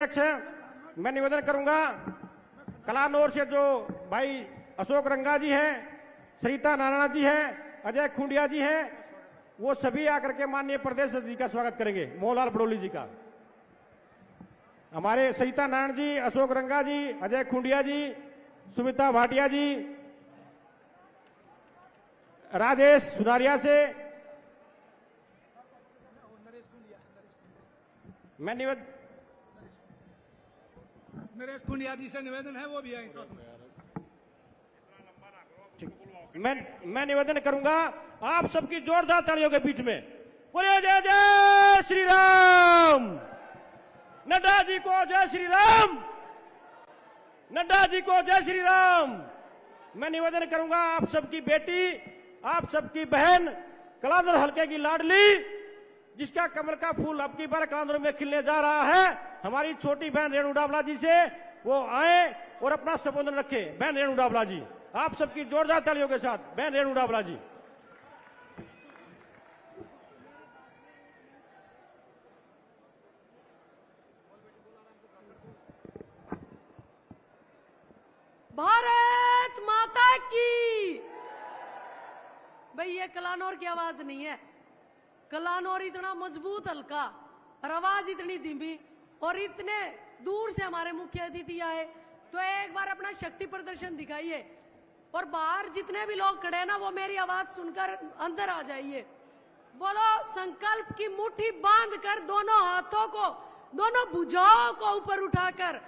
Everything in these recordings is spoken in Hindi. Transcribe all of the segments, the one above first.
अध्यक्ष मैं निवेदन करूंगा कलानौर से जो भाई अशोक रंगा जी हैं, सरिता नारायण जी हैं, अजय खुंडिया जी हैं, वो सभी आकर के माननीय प्रदेश अध्यक्ष जी का स्वागत करेंगे। मोहनलाल बड़ोली जी का, हमारे सरिता नारायण जी, अशोक रंगा जी, अजय खुंडिया जी, सुमिता भाटिया जी, राजेश सुनारिया से मैं नरेश खुंडिया जी से निवेदन है, वो भी आए साथ में। मैं निवेदन करूंगा आप सबकी जोरदार तालियों के बीच में बोलिए जय जय श्री राम। नड्डा जी को जय श्री राम, नड्डा जी को जय श्री राम। मैं निवेदन करूंगा आप सबकी बेटी, आप सबकी बहन, कलानौर हल्के की लाडली, जिसका कमल का फूल अब की बार कलानौर में खिलने जा रहा है, हमारी छोटी बहन रेणु डाबला जी से वो आए और अपना संबोधन रखे। बहन रेणु डाबला जी, आप सबकी जोरदार तालियों के साथ बहन रेणु डाबला जी। भारत माता की। भाई ये कलानौर की आवाज नहीं है, कलानौर इतना मजबूत हल्का और आवाज इतनी धीमी और इतने दूर से हमारे मुख्य अतिथि आए, तो एक बार अपना शक्ति प्रदर्शन दिखाइए और बाहर जितने भी लोग खड़े हैं ना, वो मेरी आवाज सुनकर अंदर आ जाइए। बोलो संकल्प की मुट्ठी बांध कर, दोनों हाथों को, दोनों भुजाओं को ऊपर उठाकर,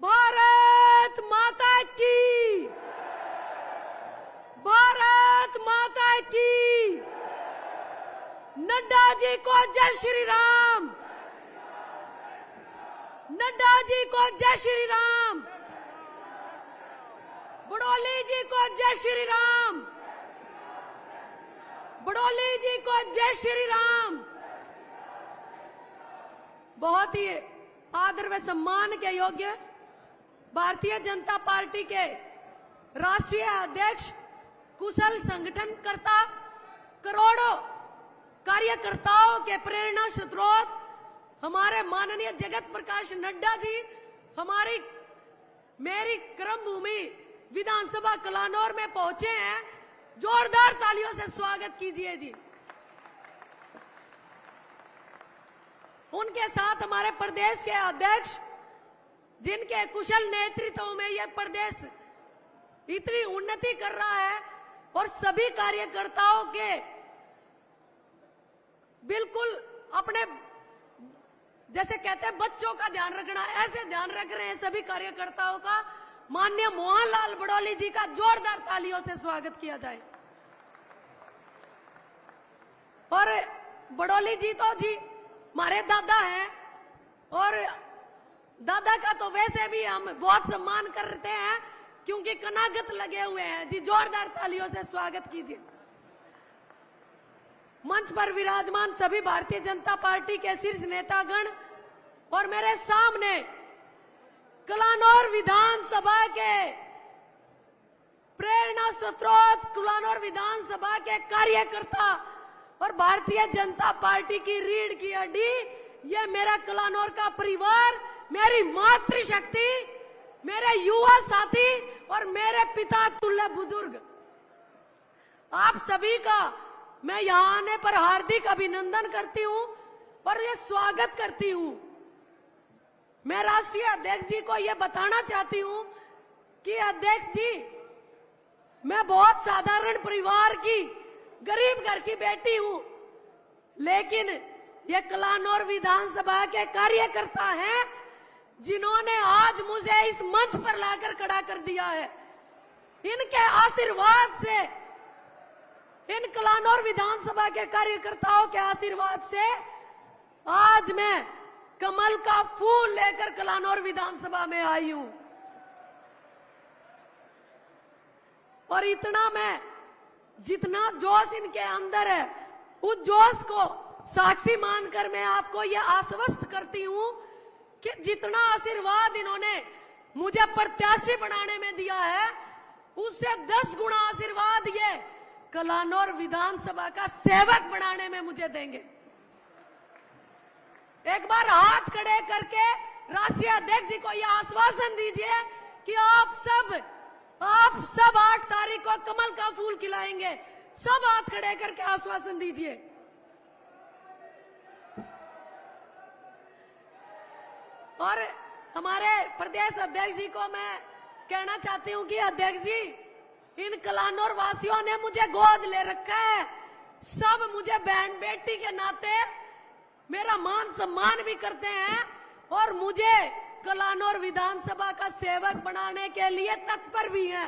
भारत माता की, भारत माता की। नड्डा जी को जय श्री राम, नड्डा जी को जय श्री राम, बड़ोली जी को जय श्री राम, बड़ोली जी को जय श्री राम। बहुत ही आदर व सम्मान के योग्य भारतीय जनता पार्टी के राष्ट्रीय अध्यक्ष, कुशल संगठनकर्ता, करोड़ों कार्यकर्ताओं के प्रेरणा स्रोत हमारे माननीय जगत प्रकाश नड्डा जी, हमारी मेरी कर्म भूमि विधानसभा कलानौर में पहुंचे हैं। जोरदार तालियों से स्वागत कीजिए जी। उनके साथ हमारे प्रदेश के अध्यक्ष, जिनके कुशल नेतृत्व में यह प्रदेश इतनी उन्नति कर रहा है और सभी कार्यकर्ताओं के बिल्कुल अपने जैसे कहते हैं बच्चों का ध्यान रखना, ऐसे ध्यान रख रहे हैं सभी कार्यकर्ताओं का। माननीय मोहनलाल बड़ोली जी का जोरदार तालियों से स्वागत किया जाए। और बड़ोली जी तो जी हमारे दादा हैं, और दादा का तो वैसे भी हम बहुत सम्मान करते हैं क्योंकि कनागत लगे हुए हैं जी। जोरदार तालियों से स्वागत कीजिए। मंच पर विराजमान सभी भारतीय जनता पार्टी के शीर्ष नेतागण और मेरे सामने कलानौर विधानसभा के प्रेरणा स्रोत, कलानौर विधानसभा के कार्यकर्ता और भारतीय जनता पार्टी की रीढ़ की हड्डी, ये मेरा कलानौर का परिवार, मेरी मातृशक्ति, मेरे युवा साथी और मेरे पिता तुल्य बुजुर्ग, आप सभी का मैं यहां आने पर हार्दिक अभिनंदन करती हूं और ये स्वागत करती हूं। मैं राष्ट्रीय अध्यक्ष जी को ये बताना चाहती हूं कि अध्यक्ष जी, मैं बहुत साधारण परिवार की, गरीब घर की बेटी हूं, लेकिन ये कलानौर विधानसभा के कार्यकर्ता हैं जिन्होंने आज मुझे इस मंच पर लाकर खड़ा कर दिया है। इनके आशीर्वाद से, इन कलानौर विधानसभा के कार्यकर्ताओं के आशीर्वाद से आज मैं कमल का फूल लेकर कलानौर विधानसभा में आई हूं। और इतना मैं, जितना जोश इनके अंदर है, उस जोश को साक्षी मानकर मैं आपको यह आश्वस्त करती हूं कि जितना आशीर्वाद इन्होंने मुझे प्रत्याशी बनाने में दिया है, उससे 10 गुना आशीर्वाद ये कलानौर विधानसभा का सेवक बनाने में मुझे देंगे। एक बार हाथ खड़े करके राष्ट्रीय अध्यक्ष जी को यह आश्वासन दीजिए कि आप सब 8 तारीख को कमल का फूल खिलाएंगे। सब हाथ खड़े करके आश्वासन दीजिए। और हमारे प्रदेश अध्यक्ष जी को मैं कहना चाहती हूं कि अध्यक्ष जी, इन कलानौर वासियों ने मुझे गोद ले रखा है। सब मुझे बहन बेटी के नाते मेरा मान सम्मान भी करते हैं और मुझे कलानौर विधानसभा का सेवक बनाने के लिए तत्पर भी हैं।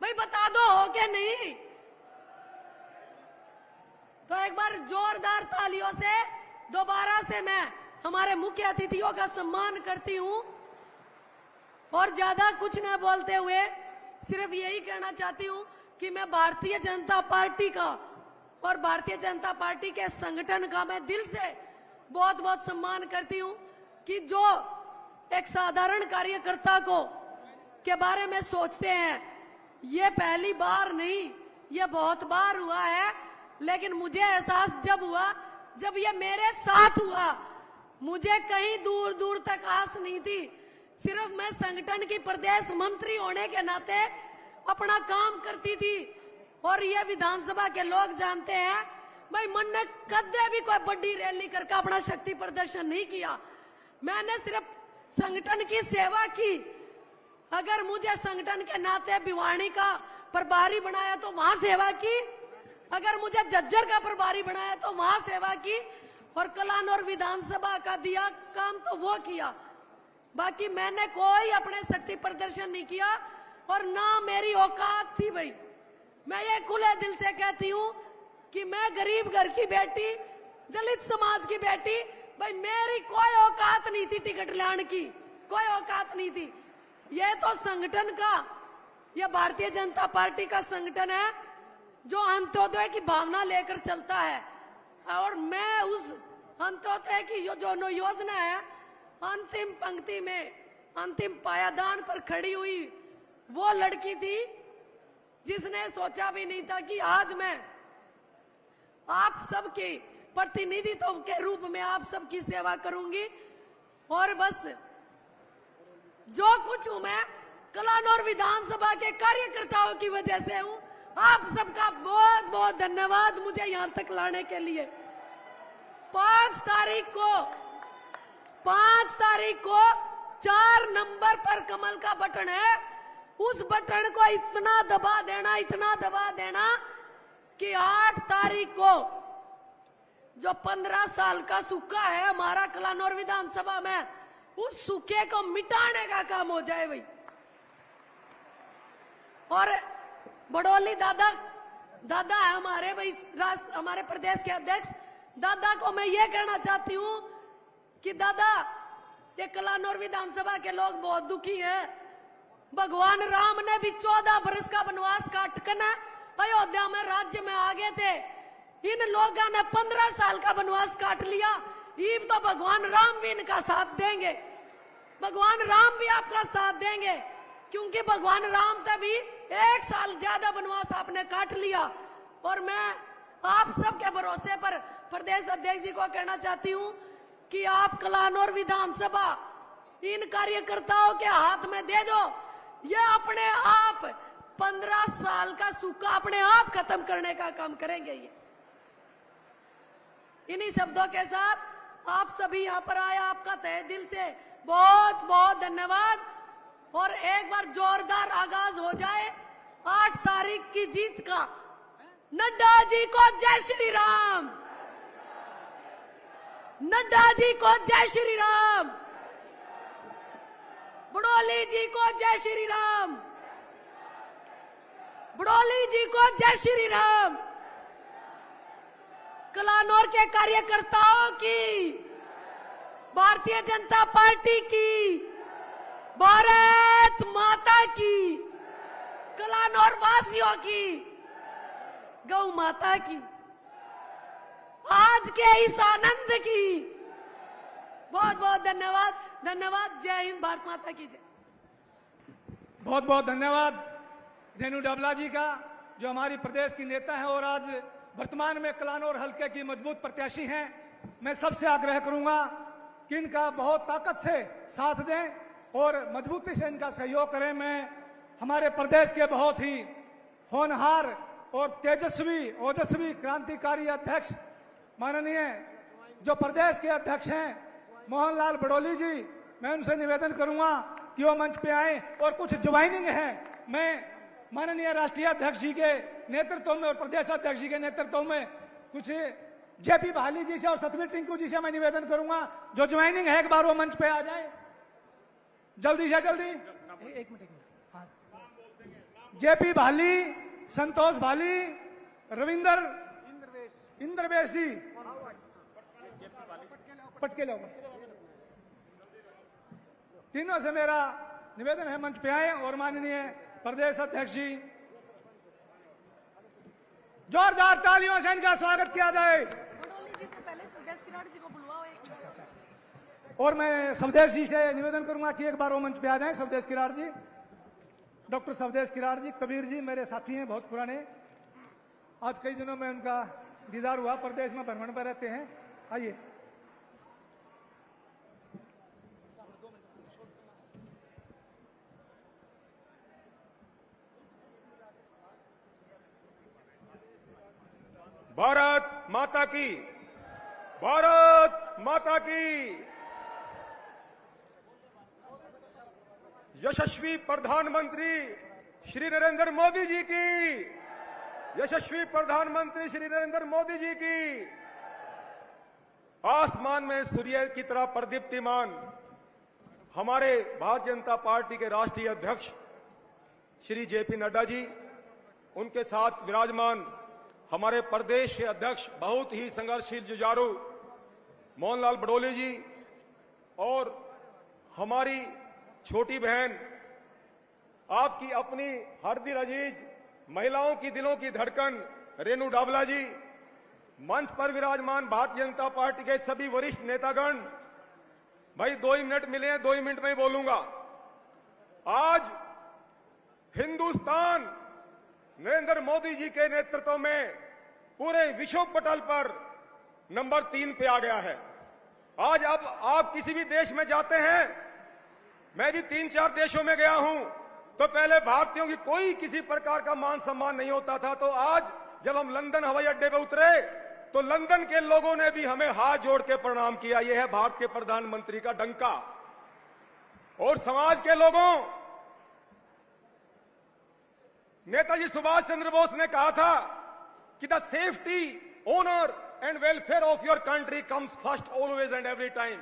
भाई बता दो हो के नहीं? तो एक बार जोरदार तालियों से दोबारा से मैं हमारे मुख्य अतिथियों का सम्मान करती हूं और ज्यादा कुछ न बोलते हुए सिर्फ यही कहना चाहती हूं कि मैं भारतीय जनता पार्टी का और भारतीय जनता पार्टी के संगठन का मैं दिल से बहुत बहुत सम्मान करती हूं कि जो एक साधारण कार्यकर्ता को के बारे में सोचते हैं, ये पहली बार नहीं, ये बहुत बार हुआ है। लेकिन मुझे एहसास जब हुआ, जब ये मेरे साथ हुआ, मुझे कहीं दूर दूर तक आस नहीं थी। सिर्फ मैं संगठन की प्रदेश मंत्री होने के नाते अपना काम करती थी और ये विधानसभा के लोग जानते हैं, भाई मन ने कदे भी कोई बड़ी रैली करके अपना शक्ति प्रदर्शन नहीं किया। मैंने सिर्फ संगठन की सेवा की। अगर मुझे संगठन के नाते भिवानी का प्रभारी बनाया तो वहां सेवा की, अगर मुझे झज्जर का प्रभारी बनाया तो वहां सेवा की, और कलानौर विधानसभा का दिया काम तो वो किया। बाकी मैंने कोई अपने शक्ति प्रदर्शन नहीं किया और ना मेरी औकात थी। भाई मैं ये खुले दिल से कहती हूँ कि मैं गरीब घर की बेटी, दलित समाज की बेटी, भाई मेरी कोई औकात नहीं थी टिकट लाने की, कोई औकात नहीं थी। ये तो संगठन का, ये भारतीय जनता पार्टी का संगठन है जो अंत्योदय की भावना लेकर चलता है। और मैं उस अंत्योदय की जो योजना है, अंतिम पंक्ति में अंतिम पायादान पर खड़ी हुई वो लड़की थी जिसने सोचा भी नहीं था कि आज मैं आप सबके प्रतिनिधित्व के रूप में आप सबकी सेवा करूंगी। और बस जो कुछ हूं मैं कलानौर विधानसभा के कार्यकर्ताओं की वजह से हूं। आप सबका बहुत बहुत धन्यवाद मुझे यहां तक लाने के लिए। 5 तारीख को 4 नंबर पर कमल का बटन है, उस बटन को इतना दबा देना कि 8 तारीख को जो 15 साल का सूखा है हमारा कलानौर विधानसभा में, उस सूखे को मिटाने का काम हो जाए भाई। और बड़ोली दादा है हमारे भाई, हमारे प्रदेश के अध्यक्ष दादा को मैं ये कहना चाहती हूँ कि दादा, ये कलानौर विधानसभा के लोग बहुत दुखी हैं। भगवान राम ने भी 14 बरस का वनवास काटकर अयोध्या में राज्य में आ गए थे। इन लोगों ने 15 साल का वनवास काट लिया। ईब तो भगवान राम भी इनका साथ देंगे, भगवान राम भी आपका साथ देंगे, क्योंकि भगवान राम तभी 1 साल ज्यादा वनवास आपने काट लिया। और मैं आप सबके भरोसे पर प्रदेश अध्यक्ष जी को कहना चाहती हूँ कि आप कलानौर विधानसभा इन कार्यकर्ताओं के हाथ में दे दो। ये अपने आप 15 साल का सूखा अपने आप खत्म करने का काम करेंगे। ये इन्हीं शब्दों के साथ आप सभी यहाँ पर आए, आपका तहे दिल से बहुत बहुत धन्यवाद। और एक बार जोरदार आगाज हो जाए 8 तारीख की जीत का। नड्डा जी को जय श्री राम, नड्डा जी को जय श्री राम, बड़ोली जी को जय श्री राम, बड़ोली जी को जय श्री राम। कलानौर के कार्यकर्ताओं की, भारतीय जनता पार्टी की, भारत माता की, कलानौर वासियों की, गौ माता की, आज के इस आनंद की बहुत बहुत धन्यवाद। धन्यवाद। जय हिंद, भारत माता की जय। बहुत बहुत धन्यवाद रेणु डबला जी का, जो हमारी प्रदेश की नेता हैं और आज वर्तमान में कलानौर हलके की मजबूत प्रत्याशी हैं। मैं सबसे आग्रह करूंगा कि कि इनका बहुत ताकत से साथ दें और मजबूती से इनका सहयोग करें। मैं हमारे प्रदेश के बहुत ही होनहार और तेजस्वी ओजस्वी क्रांतिकारी अध्यक्ष माननीय जो प्रदेश के अध्यक्ष हैं मोहनलाल बड़ोली जी, मैं उनसे निवेदन करूंगा कि वो मंच पे आए और कुछ ज्वाइनिंग है। मैं माननीय राष्ट्रीय अध्यक्ष जी के नेतृत्व में और प्रदेश अध्यक्ष जी के नेतृत्व में कुछ जेपी भाली जी से और सतवीर टिंकू जी से मैं निवेदन करूंगा जो ज्वाइनिंग है एक बार वो मंच पे आ जाए जल्दी से जल्दी। एक मिनट हाँ। जेपी भाली, संतोष भाली, रविंदर इंद्रवेश जी, पटके लो। तीनों से मेरा निवेदन है मंच पे आए और माननीय प्रदेश अध्यक्ष जी जोरदार तालियों से इनका स्वागत किया जाए। बड़ोली जी से पहले स्वदेश किराड़ जी को बुलवाओ एक। और मैं स्वदेश जी से निवेदन करूंगा कि एक बार वो मंच पे आ जाएं। स्वदेश किराड़ जी, डॉक्टर स्वदेश किराड़ जी, कबीर जी मेरे साथी हैं बहुत पुराने, आज कई दिनों में उनका दीदार हुआ, प्रदेश में भ्रमण पर रहते हैं। आइए। भारत माता की, भारत माता की। यशस्वी प्रधानमंत्री श्री नरेंद्र मोदी जी की, यशस्वी प्रधानमंत्री श्री नरेंद्र मोदी जी की। आसमान में सूर्य की तरह प्रदीप्तिमान हमारे भारतीय जनता पार्टी के राष्ट्रीय अध्यक्ष श्री जेपी नड्डा जी, उनके साथ विराजमान हमारे प्रदेश के अध्यक्ष बहुत ही संघर्षशील जुझारू मोहनलाल बड़ोली जी और हमारी छोटी बहन आपकी अपनी हर दिल अजीज महिलाओं की दिलों की धड़कन रेनू डाबला जी, मंच पर विराजमान भारतीय जनता पार्टी के सभी वरिष्ठ नेतागण। भाई 2 ही मिनट मिले हैं, 2 ही मिनट में ही बोलूंगा। आज हिंदुस्तान नरेंद्र मोदी जी के नेतृत्व में पूरे विश्व पटल पर नंबर 3 पे आ गया है। आज अब आप किसी भी देश में जाते हैं, मैं भी 3-4 देशों में गया हूं, तो पहले भारतीयों की कोई किसी प्रकार का मान सम्मान नहीं होता था। तो आज जब हम लंदन हवाई अड्डे पे उतरे तो लंदन के लोगों ने भी हमें हाथ जोड़ के प्रणाम किया। यह है भारत के प्रधानमंत्री का डंका। और समाज के लोगों, नेताजी सुभाष चंद्र बोस ने कहा था कि the safety, honour and welfare of your country comes first always and every time,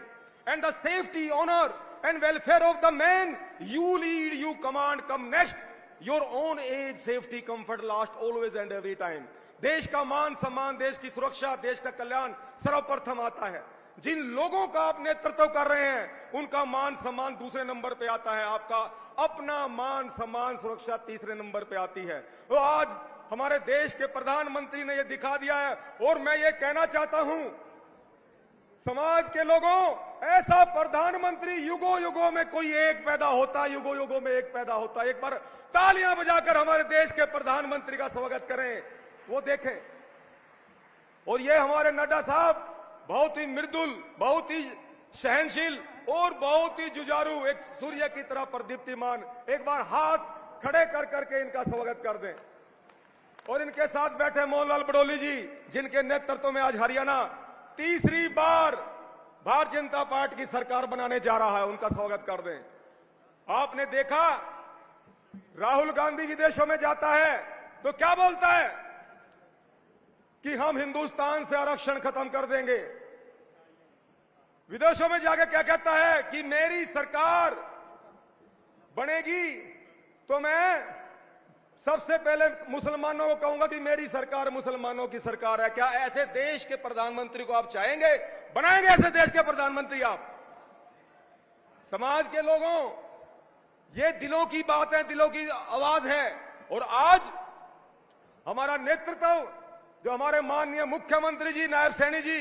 and the safety, honour and welfare of the man you lead, you command come next. Your own age, safety, comfort last always and every time. देश का मान सम्मान, देश की सुरक्षा, देश का कल्याण सर्वप्रथम आता है। जिन लोगों का आप नेतृत्व कर रहे हैं उनका मान सम्मान दूसरे नंबर पे आता है, आपका अपना मान सम्मान सुरक्षा तीसरे नंबर पे आती है। तो आज हमारे देश के प्रधानमंत्री ने यह दिखा दिया है। और मैं ये कहना चाहता हूं समाज के लोगों, ऐसा प्रधानमंत्री युगों युगों में कोई एक पैदा होता, युगों युगों में एक पैदा होता। एक बार तालियां बजाकर हमारे देश के प्रधानमंत्री का स्वागत करें, वो देखें। और ये हमारे नड्डा साहब बहुत ही मृदुल, बहुत ही सहनशील और बहुत ही जुझारू, एक सूर्य की तरह प्रदीप्तिमान। एक बार हाथ खड़े कर करके इनका स्वागत कर दें। और इनके साथ बैठे मोहनलाल बड़ोली जी, जिनके नेतृत्व में आज हरियाणा तीसरी बार भारतीय जनता पार्टी की सरकार बनाने जा रहा है, उनका स्वागत कर दें। आपने देखा राहुल गांधी विदेशों में जाता है तो क्या बोलता है कि हम हिंदुस्तान से आरक्षण खत्म कर देंगे। विदेशों में जाकर क्या कहता है कि मेरी सरकार बनेगी तो मैं सबसे पहले मुसलमानों को कहूंगा कि मेरी सरकार मुसलमानों की सरकार है। क्या ऐसे देश के प्रधानमंत्री को आप चाहेंगे? बनाएंगे ऐसे देश के प्रधानमंत्री आप? समाज के लोगों, ये दिलों की बात है, दिलों की आवाज है। और आज हमारा नेतृत्व, जो हमारे माननीय मुख्यमंत्री जी नायब सैनी जी,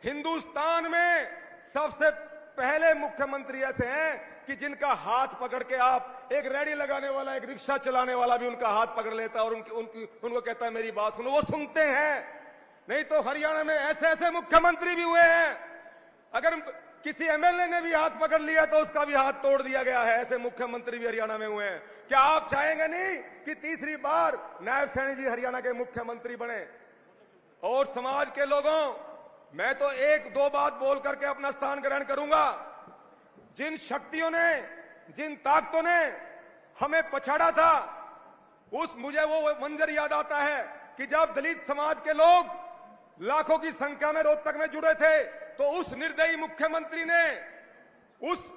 हिंदुस्तान में सबसे पहले मुख्यमंत्री ऐसे हैं कि जिनका हाथ पकड़ के आप, एक रेडी लगाने वाला, एक रिक्शा चलाने वाला भी उनका हाथ पकड़ लेता है और उनको कहता है मेरी बात सुनो, वो सुनते हैं। नहीं तो हरियाणा में ऐसे ऐसे मुख्यमंत्री भी हुए हैं, अगर किसी एमएलए ने भी हाथ पकड़ लिया तो उसका भी हाथ तोड़ दिया गया है। ऐसे मुख्यमंत्री भी हरियाणा में हुए हैं। क्या आप चाहेंगे नहीं कि तीसरी बार नायब सैनी जी हरियाणा के मुख्यमंत्री बने? और समाज के लोगों, मैं तो एक दो बात बोल करके अपना स्थान ग्रहण करूंगा। जिन शक्तियों ने, जिन ताकतों ने हमें पछाड़ा था, मुझे वो मंजर याद आता है कि जब दलित समाज के लोग लाखों की संख्या में रोहतक में जुड़े थे, तो उस निर्दयी मुख्यमंत्री ने, उस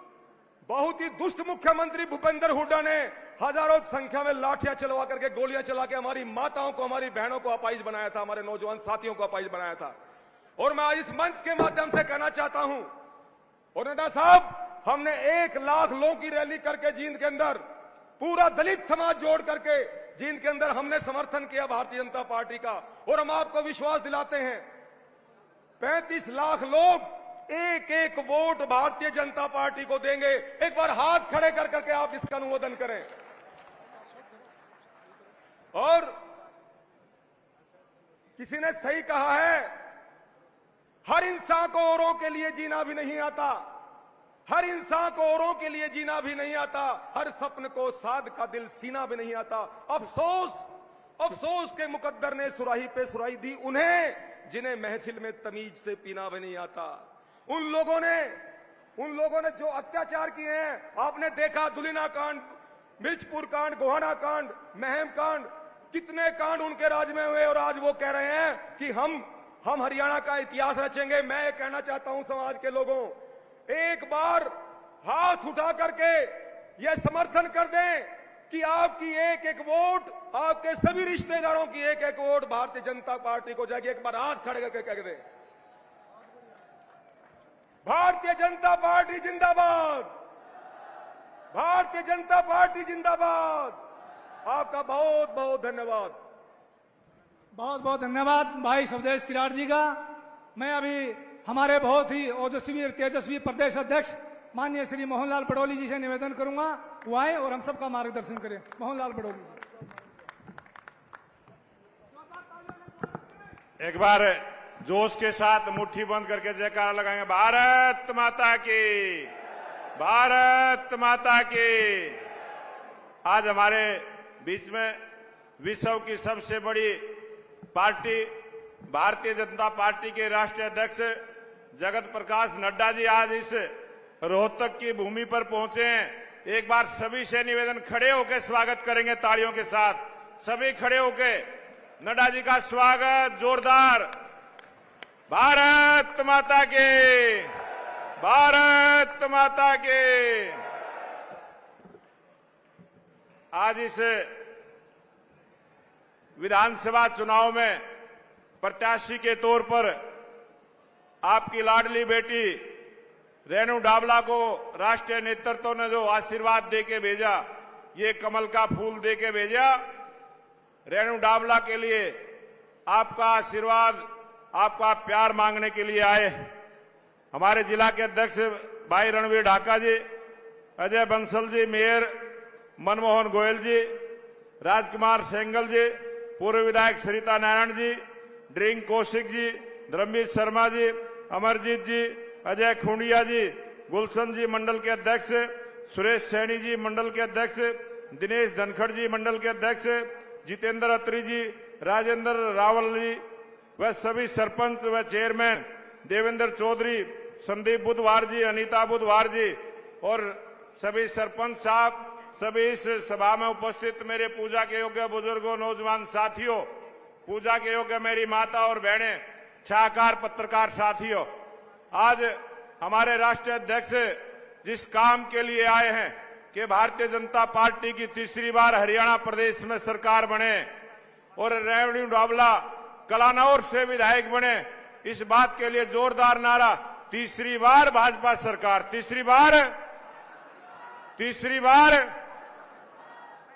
बहुत ही दुष्ट मुख्यमंत्री भूपेंद्र हुड्डा ने हजारों संख्या में लाठियां चलवा करके, गोलियां चला के हमारी माताओं को, हमारी बहनों को अपाहिज बनाया था, हमारे नौजवान साथियों को अपाहिज बनाया था। और मैं इस मंच के माध्यम से कहना चाहता हूं, और नड्डा साहब, हमने 1 लाख लोगों की रैली करके जींद के अंदर पूरा दलित समाज जोड़ करके जींद के अंदर हमने समर्थन किया भारतीय जनता पार्टी का। और हम आपको विश्वास दिलाते हैं, 35 लाख लोग एक एक वोट भारतीय जनता पार्टी को देंगे। एक बार हाथ खड़े कर करके आप इसका अनुमोदन करें। और किसी ने सही कहा है, हर इंसान को औरों के लिए जीना भी नहीं आता, हर इंसान को औरों के लिए जीना भी नहीं आता, हर सपन को साध का दिल सीना भी नहीं आता। अफसोस के मुकद्दर ने सुराही पे सुराही दी उन्हें, जिन्हें महफिल में तमीज से पीना भी नहीं आता। उन लोगों ने जो अत्याचार किए हैं, आपने देखा दुलिना कांड, मिर्चपुर कांड, गोहाना कांड, महम कांड, कितने कांड उनके राज में हुए। और आज वो कह रहे हैं कि हम हरियाणा का इतिहास रचेंगे। मैं ये कहना चाहता हूं समाज के लोगों, एक बार हाथ उठा करके यह समर्थन कर दें कि आपकी एक एक वोट, आपके सभी रिश्तेदारों की एक एक वोट भारतीय जनता पार्टी को जाएगी। एक बार हाथ खड़े करके कह दें, भारतीय जनता पार्टी जिंदाबाद, भारतीय जनता पार्टी जिंदाबाद। आपका बहुत बहुत धन्यवाद। बहुत बहुत धन्यवाद भाई स्वदेश किराड़ जी का। मैं अभी हमारे बहुत ही ओजस्वी और तेजस्वी प्रदेश अध्यक्ष माननीय श्री मोहनलाल बड़ोली जी से निवेदन करूंगा, वो आए और हम सबका मार्गदर्शन करें। मोहनलाल बड़ोली जी। एक बार जोश के साथ मुट्ठी बंद करके जयकारा लगाएंगे, भारत माता की, भारत माता की। आज हमारे बीच में विश्व की सबसे बड़ी पार्टी भारतीय जनता पार्टी के राष्ट्रीय अध्यक्ष जगत प्रकाश नड्डा जी आज इस रोहतक की भूमि पर पहुंचे हैं। एक बार सभी से निवेदन, खड़े होकर स्वागत करेंगे तालियों के साथ। सभी खड़े होकर नड्डा जी का स्वागत जोरदार। भारत माता के, भारत माता के। आज इस विधानसभा चुनाव में प्रत्याशी के तौर पर आपकी लाडली बेटी रेणु डाबला को राष्ट्रीय नेतृत्व ने जो आशीर्वाद देके भेजा, ये कमल का फूल देके भेजा, रेणु डाबला के लिए आपका आशीर्वाद, आपका प्यार मांगने के लिए आए। हमारे जिला के अध्यक्ष भाई रणवीर ढाका जी, अजय बंसल जी, मेयर मनमोहन गोयल जी, राजकुमार सेंगल जी, पूर्व विधायक सरिता नारायण जी, ड्रिंक कौशिक जी, धर्मवीर शर्मा जी, अमरजीत जी, अजय खुंडिया जी, गुलशन जी मंडल के अध्यक्ष, सुरेश सैनी जी मंडल के अध्यक्ष, दिनेश धनखड़ जी मंडल के अध्यक्ष, जितेंद्र अत्री जी, राजेंद्र रावल जी व सभी सरपंच व चेयरमैन, देवेंद्र चौधरी, संदीप बुधवार जी, अनीता बुधवार जी और सभी सरपंच साहब, सभी इस सभा में उपस्थित मेरे पूजा के योग्य बुजुर्गों, नौजवान साथियों, पूजा के योग्य मेरी माता और बहनें, छायाकार पत्रकार साथियों, आज हमारे राष्ट्रीय अध्यक्ष जिस काम के लिए आए हैं कि भारतीय जनता पार्टी की तीसरी बार हरियाणा प्रदेश में सरकार बने और रेणु डाबला कलानौर से विधायक बने, इस बात के लिए जोरदार नारा, तीसरी बार भाजपा सरकार, तीसरी बार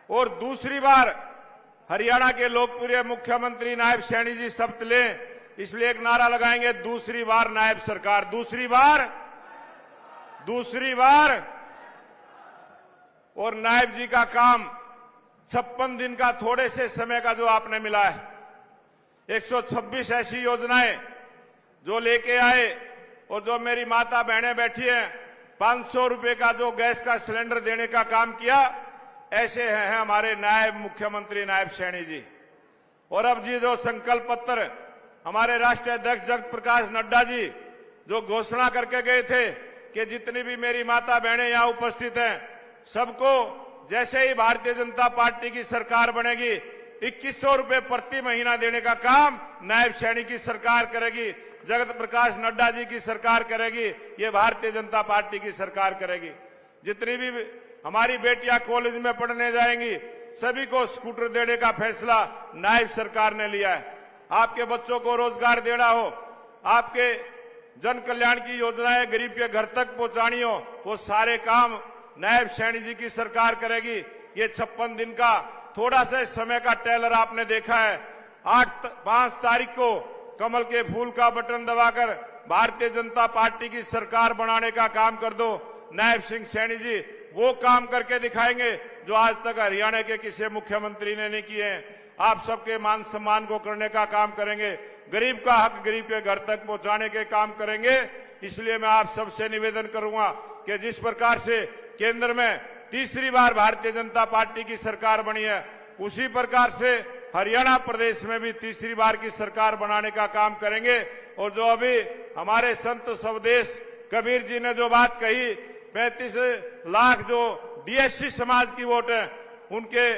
और दूसरी बार हरियाणा के लोकप्रिय मुख्यमंत्री नायब सैनी जी शपथ लें, इसलिए एक नारा लगाएंगे, दूसरी बार नायब सरकार, दूसरी बार। और नायब जी का काम 56 दिन का थोड़े से समय का जो आपने मिला है, 126 ऐसी योजनाएं जो लेके आए, और जो मेरी माता बहनें बैठी हैं, 500 रुपए का जो गैस का सिलेंडर देने का काम किया, ऐसे हैं हमारे नायब मुख्यमंत्री नायब सैनी जी। और अब जी जो संकल्प पत्र हमारे राष्ट्रीय अध्यक्ष जगत प्रकाश नड्डा जी जो घोषणा करके गए थे कि जितनी भी मेरी माता बहनें यहां उपस्थित हैं, सबको जैसे ही भारतीय जनता पार्टी की सरकार बनेगी 2100 रुपए प्रति महीना देने का काम नायब सैनी की सरकार करेगी, जगत प्रकाश नड्डा जी की सरकार करेगी, ये भारतीय जनता पार्टी की सरकार करेगी। जितनी भी हमारी बेटियां कॉलेज में पढ़ने जाएंगी, सभी को स्कूटर देने का फैसला नायब सरकार ने लिया है। आपके बच्चों को रोजगार देना हो, आपके जन कल्याण की योजनाएं गरीब के घर तक पहुंचानी हो, वो सारे काम नायब सैनी जी की सरकार करेगी। ये 56 दिन का थोड़ा सा समय का टेलर आपने देखा है। 5 तारीख को कमल के फूल का बटन दबाकर भारतीय जनता पार्टी की सरकार बनाने का काम कर दो। नायब सिंह सैनी जी वो काम करके दिखाएंगे जो आज तक हरियाणा के किसी मुख्यमंत्री ने नहीं किए हैं। आप सबके मान सम्मान को करने का काम करेंगे, गरीब का हक गरीब के घर तक पहुंचाने के काम करेंगे। इसलिए मैं आप सबसे निवेदन करूंगा कि जिस प्रकार से केंद्र में तीसरी बार भारतीय जनता पार्टी की सरकार बनी है, उसी प्रकार से हरियाणा प्रदेश में भी तीसरी बार की सरकार बनाने का काम करेंगे। और जो अभी हमारे संत स्वदेश कबीर जी ने जो बात कही, 35 लाख जो डीएससी समाज की वोट है, उनके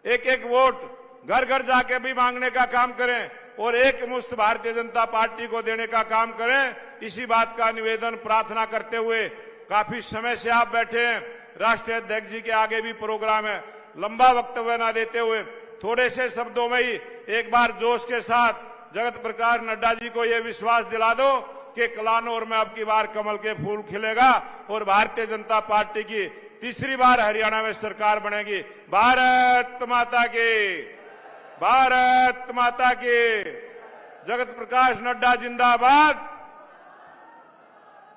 एक एक वोट घर घर जाके भी मांगने का काम करें और एक मुश्त भारतीय जनता पार्टी को देने का काम करें। इसी बात का निवेदन प्रार्थना करते हुए, काफी समय से आप बैठे हैं, राष्ट्रीय अध्यक्ष जी के आगे भी प्रोग्राम है, लंबा वक्तव्य न देते हुए थोड़े से शब्दों में ही एक बार जोश के साथ जगत प्रकाश नड्डा जी को यह विश्वास दिला दो कि कलानौर में अब की बार कमल के फूल खिलेगा और भारतीय जनता पार्टी की तीसरी बार हरियाणा में सरकार बनेगी। भारत माता की, भारत माता की। जगत प्रकाश नड्डा जिंदाबाद,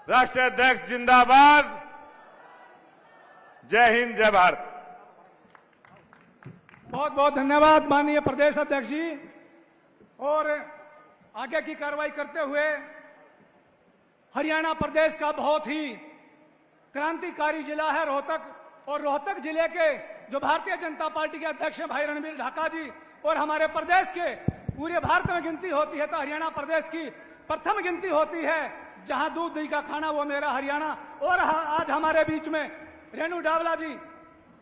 राष्ट्रीय अध्यक्ष जिंदाबाद। जय हिंद, जय भारत। बहुत बहुत धन्यवाद माननीय प्रदेश अध्यक्ष जी। और आगे की कार्रवाई करते हुए हरियाणा प्रदेश का बहुत ही क्रांतिकारी जिला है रोहतक, और रोहतक जिले के जो भारतीय जनता पार्टी के अध्यक्ष हैं भाई रणबीर ढाका जी, और हमारे प्रदेश के पूरे भारत में गिनती होती है तो हरियाणा प्रदेश की प्रथम गिनती होती है। जहां दूध दही का खाना वो मेरा हरियाणा। और आज हमारे बीच में रेणु डावला जी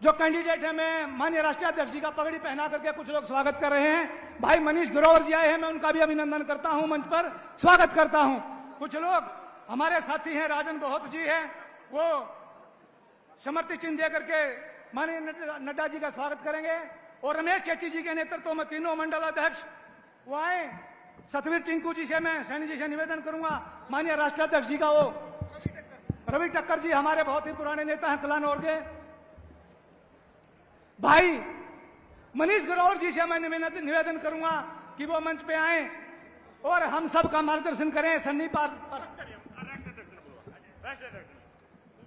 जो कैंडिडेट है, मैं माननीय राष्ट्रीय अध्यक्ष जी का पगड़ी पहना करके कुछ लोग स्वागत कर रहे हैं। भाई मनीष ग्रोवर जी आए हैं, मैं उनका भी अभिनंदन करता हूं, मंच पर स्वागत करता हूं। कुछ लोग हमारे साथी हैं, राजन बहुत जी हैं, वो समर्थी चिन्ह दे करके माननीय नड्डा जी का स्वागत करेंगे। और रमेश चेट्टी जी के नेतृत्व में तीनों मंडल अध्यक्ष वो आए। सतवीर टिंकू जी से मैं सैनी जी से निवेदन करूंगा, माननीय राष्ट्रीय अध्यक्ष जी का वो रवि टक्कर जी हमारे बहुत ही पुराने नेता हैं कलानौर के। भाई मनीष ग्रोवर जी से मैं निवेदन करूंगा कि वो मंच पे आए और हम सब का मार्गदर्शन करें। सन्नी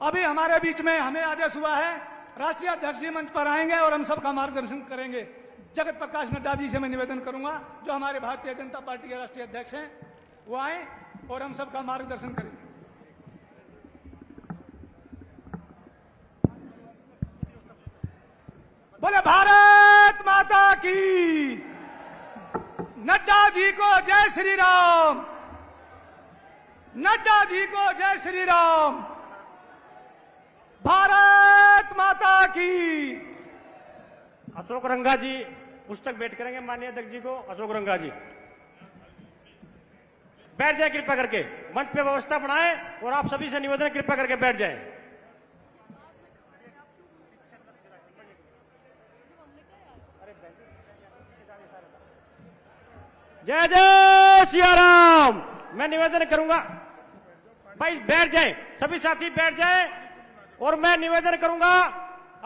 अभी हमारे बीच में हमें आदेश हुआ है, राष्ट्रीय अध्यक्ष जी मंच पर आएंगे और हम सब का मार्गदर्शन करेंगे। जगत प्रकाश नड्डा जी से मैं निवेदन करूंगा जो हमारे भारतीय जनता पार्टी के राष्ट्रीय अध्यक्ष हैं, वो आए और हम सब का मार्गदर्शन करें। बोले भारत माता की, नड्डा जी को जय श्री राम, नड्डा जी को जय श्री राम। भारत माता की। अशोक रंगा जी पुस्तक भेंट करेंगे माननीय अध्यक्ष जी को। अशोक रंगा जी बैठ जाए कृपया करके, मंच पे व्यवस्था बनाएं और आप सभी से निवेदन कृपया करके बैठ जाएं। जय जय सिया राम। मैं निवेदन करूंगा भाई बैठ जाएं, सभी साथी बैठ जाएं और मैं निवेदन करूंगा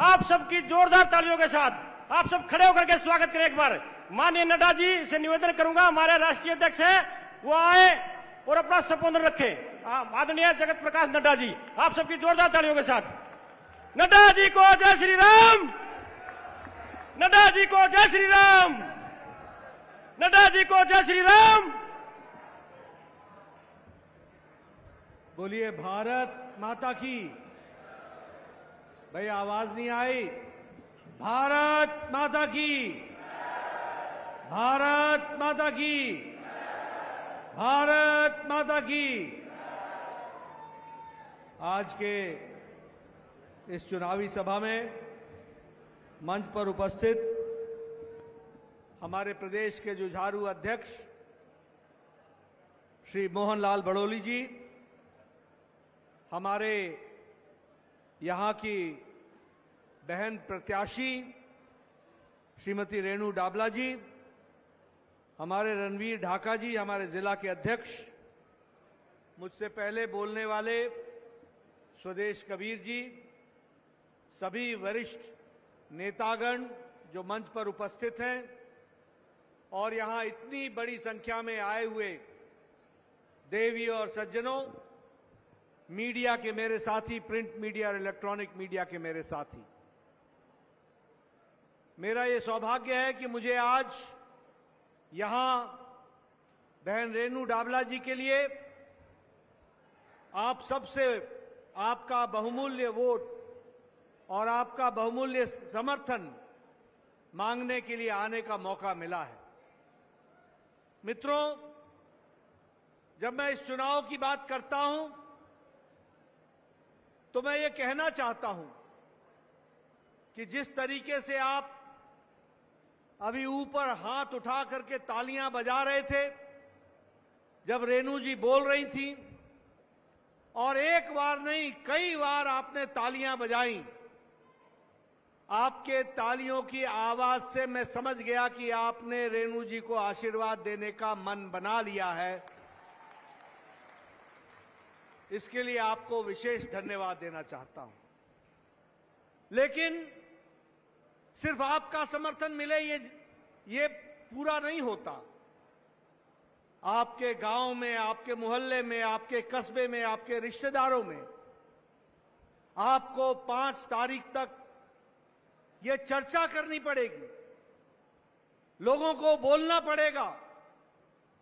आप सबकी जोरदार तालियों के साथ आप सब खड़े होकर के स्वागत करें। एक बार माननीय नड्डा जी से निवेदन करूंगा, हमारे राष्ट्रीय अध्यक्ष हैं, वो आए और अपना संबोधन रखें। आदरणीय जगत प्रकाश नड्डा जी, आप सबकी जोरदार तालियों के साथ। नड्डा जी को जय श्री राम, नड्डा जी को जय श्री राम, नड्डा जी को जय श्री राम। बोलिए भारत माता की। भाई आवाज नहीं आई। भारत माता की, भारत माता की, भारत माता की। आज के इस चुनावी सभा में मंच पर उपस्थित हमारे प्रदेश के जुझारू अध्यक्ष श्री मोहनलाल बड़ोली जी, हमारे यहां की बहन प्रत्याशी श्रीमती रेणु डाबला जी, हमारे रणवीर ढाका जी, हमारे जिला के अध्यक्ष, मुझसे पहले बोलने वाले स्वदेश कबीर जी, सभी वरिष्ठ नेतागण जो मंच पर उपस्थित हैं और यहां इतनी बड़ी संख्या में आए हुए देवी और सज्जनों, मीडिया के मेरे साथी, प्रिंट मीडिया और इलेक्ट्रॉनिक मीडिया के मेरे साथी, मेरा ये सौभाग्य है कि मुझे आज यहां बहन रेणु डाबला जी के लिए आप सबसे आपका बहुमूल्य वोट और आपका बहुमूल्य समर्थन मांगने के लिए आने का मौका मिला है। मित्रों, जब मैं इस चुनाव की बात करता हूं तो मैं ये कहना चाहता हूं कि जिस तरीके से आप अभी ऊपर हाथ उठा करके तालियां बजा रहे थे जब रेणु जी बोल रही थी, और एक बार नहीं कई बार आपने तालियां बजाई, आपके तालियों की आवाज से मैं समझ गया कि आपने रेणु जी को आशीर्वाद देने का मन बना लिया है। इसके लिए आपको विशेष धन्यवाद देना चाहता हूं। लेकिन सिर्फ आपका समर्थन मिले ये पूरा नहीं होता। आपके गांव में, आपके मोहल्ले में, आपके कस्बे में, आपके रिश्तेदारों में आपको 5 तारीख तक ये चर्चा करनी पड़ेगी। लोगों को बोलना पड़ेगा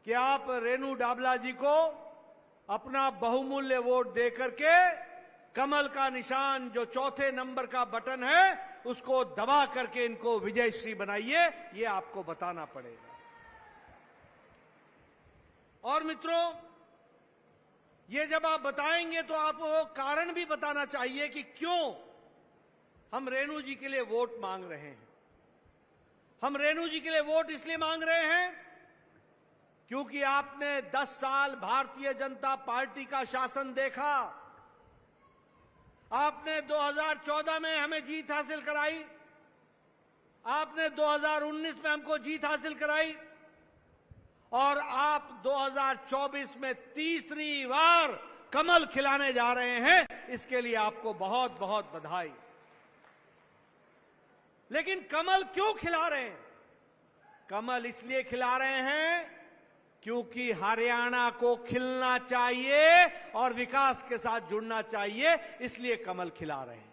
कि आप रेणु डाबला जी को अपना बहुमूल्य वोट देकर के कमल का निशान जो 4थे नंबर का बटन है उसको दबा करके इनको विजयश्री बनाइए, ये आपको बताना पड़ेगा। और मित्रों, ये जब आप बताएंगे तो आपको कारण भी बताना चाहिए कि क्यों हम रेणु जी के लिए वोट मांग रहे हैं। हम रेणु जी के लिए वोट इसलिए मांग रहे हैं क्योंकि आपने 10 साल भारतीय जनता पार्टी का शासन देखा। आपने 2014 में हमें जीत हासिल कराई, आपने 2019 में हमको जीत हासिल कराई, और आप 2024 में तीसरी बार कमल खिलाने जा रहे हैं। इसके लिए आपको बहुत बहुत बधाई। लेकिन कमल क्यों खिला रहे हैं? कमल इसलिए खिला रहे हैं क्योंकि हरियाणा को खिलना चाहिए और विकास के साथ जुड़ना चाहिए, इसलिए कमल खिला रहे हैं।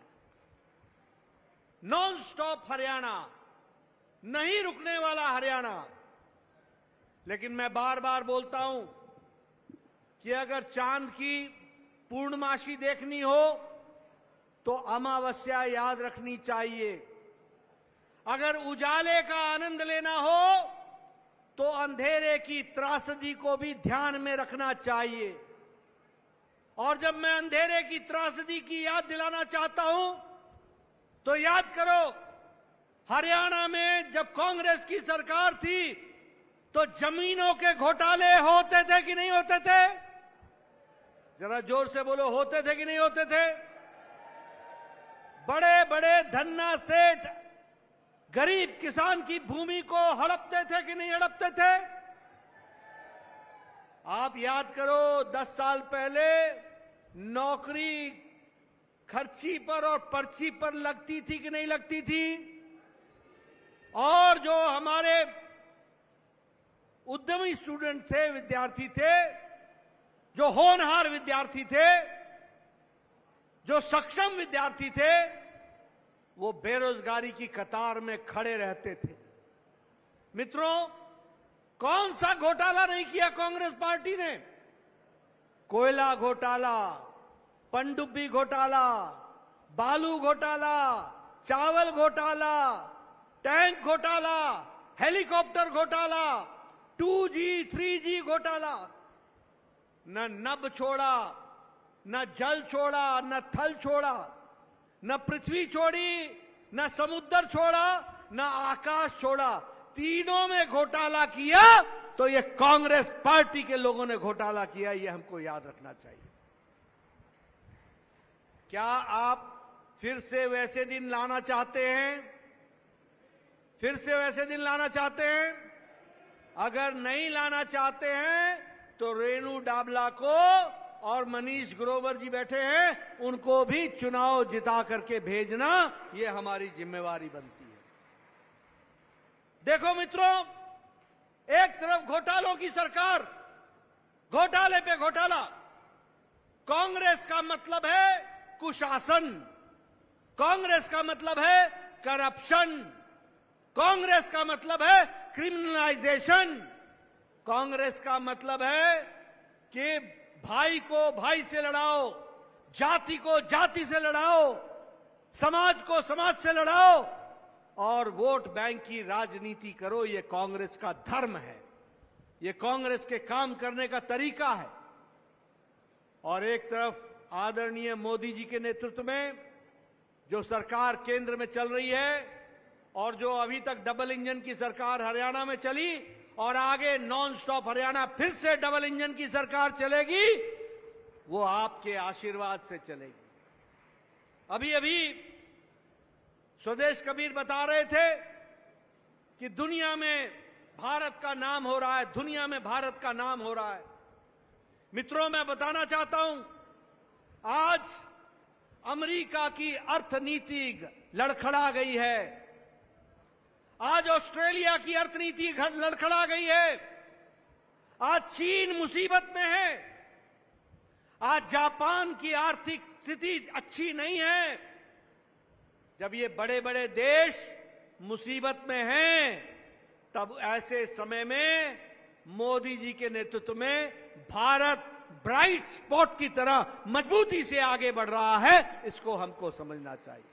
नॉन स्टॉप हरियाणा, नहीं रुकने वाला हरियाणा। लेकिन मैं बार बार बोलता हूं कि अगर चांद की पूर्णमासी देखनी हो तो अमावस्या याद रखनी चाहिए। अगर उजाले का आनंद लेना हो तो अंधेरे की त्रासदी को भी ध्यान में रखना चाहिए। और जब मैं अंधेरे की त्रासदी की याद दिलाना चाहता हूं तो याद करो, हरियाणा में जब कांग्रेस की सरकार थी तो जमीनों के घोटाले होते थे कि नहीं होते थे? जरा जोर से बोलो, होते थे कि नहीं होते थे? बड़े बड़े धन्ना सेठ गरीब किसान की भूमि को हड़पते थे कि नहीं हड़पते थे? आप याद करो, 10 साल पहले नौकरी खर्ची पर और पर्ची पर लगती थी कि नहीं लगती थी? और जो हमारे उद्यमी स्टूडेंट थे, विद्यार्थी थे, जो होनहार विद्यार्थी थे, जो सक्षम विद्यार्थी थे, वो बेरोजगारी की कतार में खड़े रहते थे। मित्रों, कौन सा घोटाला नहीं किया कांग्रेस पार्टी ने? कोयला घोटाला, पनडुब्बी घोटाला, बालू घोटाला, चावल घोटाला, टैंक घोटाला, हेलीकॉप्टर घोटाला, 2G 3G घोटाला, न नभ छोड़ा, न जल छोड़ा, न थल छोड़ा, न पृथ्वी छोड़ी, न समुद्र छोड़ा, न आकाश छोड़ा। तीनों में घोटाला किया तो ये कांग्रेस पार्टी के लोगों ने घोटाला किया, ये हमको याद रखना चाहिए। क्या आप फिर से वैसे दिन लाना चाहते हैं? फिर से वैसे दिन लाना चाहते हैं? अगर नहीं लाना चाहते हैं तो रेणु डाबला को और मनीष ग्रोवर जी बैठे हैं, उनको भी चुनाव जिता करके भेजना, ये हमारी जिम्मेवारी बनती है। देखो मित्रों, एक तरफ घोटालों की सरकार, घोटाले पे घोटाला। कांग्रेस का मतलब है कुशासन, कांग्रेस का मतलब है करप्शन, कांग्रेस का मतलब है क्रिमिनलाइजेशन, कांग्रेस का मतलब है कि भाई को भाई से लड़ाओ, जाति को जाति से लड़ाओ, समाज को समाज से लड़ाओ और वोट बैंक की राजनीति करो। ये कांग्रेस का धर्म है, ये कांग्रेस के काम करने का तरीका है। और एक तरफ आदरणीय मोदी जी के नेतृत्व में जो सरकार केंद्र में चल रही है और जो अभी तक डबल इंजन की सरकार हरियाणा में चली और आगे नॉन स्टॉप हरियाणा फिर से डबल इंजन की सरकार चलेगी, वो आपके आशीर्वाद से चलेगी। अभी अभी स्वदेश कबीर बता रहे थे कि दुनिया में भारत का नाम हो रहा है, दुनिया में भारत का नाम हो रहा है। मित्रों, मैं बताना चाहता हूं, आज अमेरिका की अर्थनीति लड़खड़ा गई है, आज ऑस्ट्रेलिया की अर्थनीति लड़खड़ा गई है, आज चीन मुसीबत में है, आज जापान की आर्थिक स्थिति अच्छी नहीं है। जब ये बड़े बड़े देश मुसीबत में हैं, तब ऐसे समय में मोदी जी के नेतृत्व में भारत ब्राइट स्पॉट की तरह मजबूती से आगे बढ़ रहा है, इसको हमको समझना चाहिए।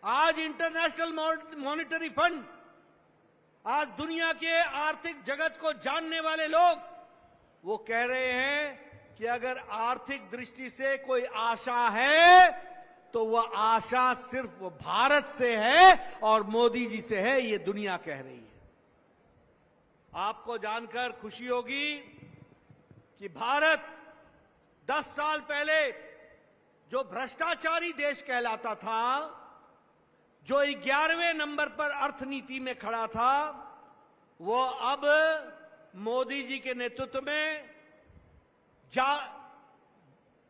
आज इंटरनेशनल मॉनिटरी फंड, आज दुनिया के आर्थिक जगत को जानने वाले लोग वो कह रहे हैं कि अगर आर्थिक दृष्टि से कोई आशा है तो वह आशा सिर्फ भारत से है और मोदी जी से है, ये दुनिया कह रही है। आपको जानकर खुशी होगी कि भारत 10 साल पहले जो भ्रष्टाचारी देश कहलाता था, जो 11वें नंबर पर अर्थनीति में खड़ा था, वो अब मोदी जी के नेतृत्व में